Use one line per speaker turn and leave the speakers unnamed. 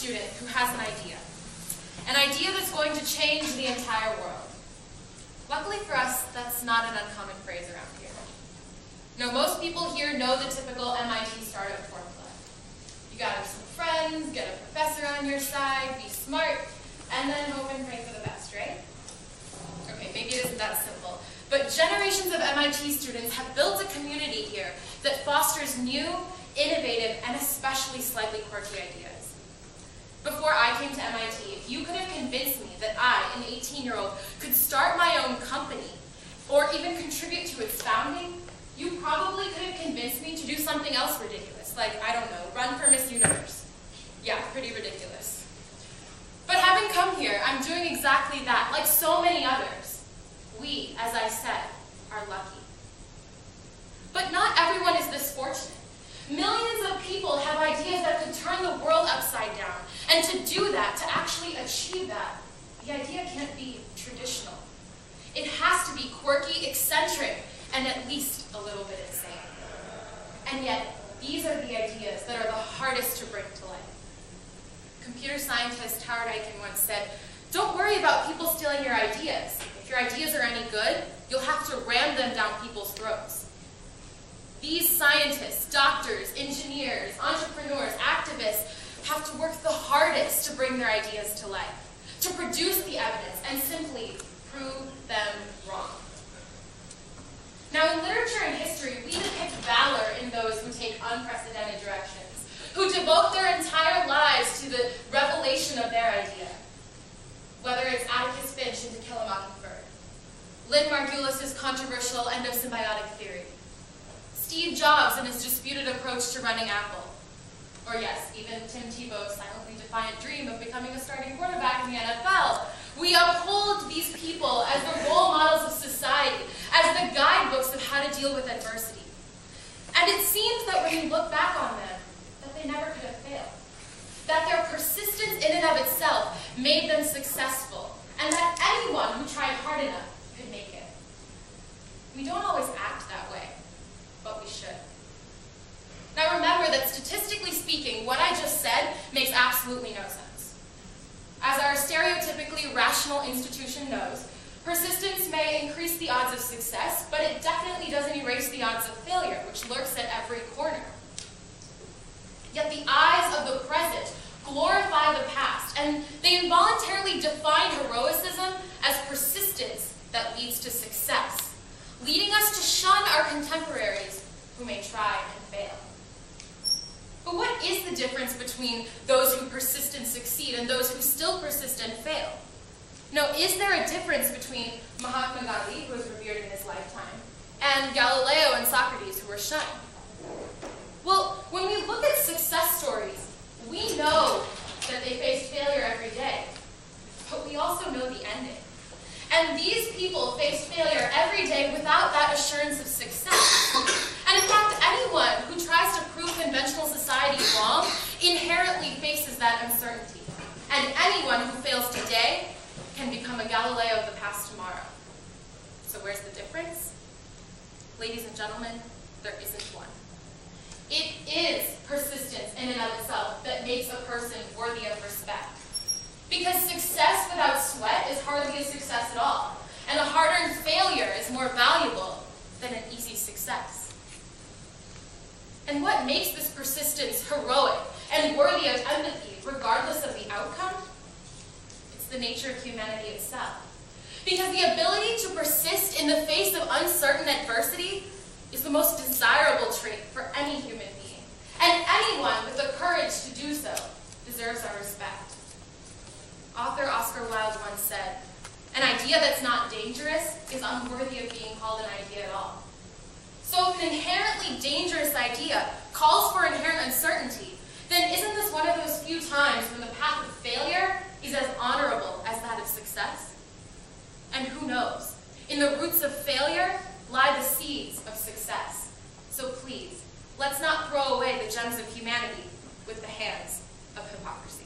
student who has an idea that's going to change the entire world. Luckily for us, that's not an uncommon phrase around here. No, most people here know the typical MIT startup formula. You gotta have some friends, get a professor on your side, be smart, and then hope and pray for the best, right? Okay, maybe it isn't that simple. But generations of MIT students have built a community here that fosters new, innovative, and especially slightly quirky ideas. Before I came to MIT, if you could have convinced me that I, an 18-year-old, could start my own company or even contribute to its founding, you probably could have convinced me to do something else ridiculous, like, I don't know, run for Miss Universe. Yeah, pretty ridiculous. But having come here, I'm doing exactly that, like so many others. We, as I said, are lucky. But not everyone is this fortunate. Millions of people have ideas that could turn the world upside down. And to do that, to actually achieve that, the idea can't be traditional. It has to be quirky, eccentric, and at least a little bit insane. And yet, these are the ideas that are the hardest to bring to life. Computer scientist Howard Aiken once said, "Don't worry about people stealing your ideas. If your ideas are any good, you'll have to ram them down people's throats." These scientists, doctors, engineers, entrepreneurs, activists have to work the hardest to bring their ideas to life, to produce the evidence and simply prove them wrong. Now, in literature and history, we depict valor in those who take unprecedented directions, who devote their entire lives to the revelation of their idea. Whether it's Atticus Finch in To Kill a Mockingbird, Lynn Margulis's controversial endosymbiotic theory, Steve Jobs and his disputed approach to running Apple, or yes, even Tim Tebow's silently defiant dream of becoming a starting quarterback in the NFL. We uphold these people as the role models of society, as the guidebooks of how to deal with adversity. And it seems that when you look back on them, that they never could have failed. That their persistence in and of itself made them successful, and that anyone who tried hard enough could make it. We don't always act that way, but we should. Now remember that statistically speaking, what I just said makes absolutely no sense. As our stereotypically rational institution knows, persistence may increase the odds of success, but it definitely doesn't erase the odds of failure, which lurks at every corner. Yet the eyes of the present glorify the past, and they involuntarily define heroicism as persistence that leads to success, leading us to shun our contemporaries who may try and fail. But what is the difference between those who persist and succeed and those who still persist and fail? Now, is there a difference between Mahatma Gandhi, who was revered in his lifetime, and Galileo and Socrates, who were shunned? Well, when we look at success stories, we know that they faced failure every day, but we also know the ending. And these people face failure every day without that assurance of success. And in fact, anyone who tries to prove conventional society wrong inherently faces that uncertainty. And anyone who fails today can become a Galileo of the past tomorrow. So where's the difference? Ladies and gentlemen, there isn't one. It is persistence in and of itself that makes a person worthy of respect. Because success without sweat is hardly a success at all, and a hard-earned failure is more valuable than an easy success. And what makes this persistence heroic and worthy of empathy, regardless of the outcome? It's the nature of humanity itself. Because the ability to persist in the face of uncertain adversity is the most desirable trait for any human being. And anyone with the courage to do so deserves our respect. Author Oscar Wilde once said, "An idea that's not dangerous is unworthy of being called an idea at all." So if an inherently dangerous idea calls for inherent uncertainty, then isn't this one of those few times when the path of failure is as honorable as that of success? And who knows, in the roots of failure lie the seeds of success. So please, let's not throw away the gems of humanity with the hands of hypocrisy.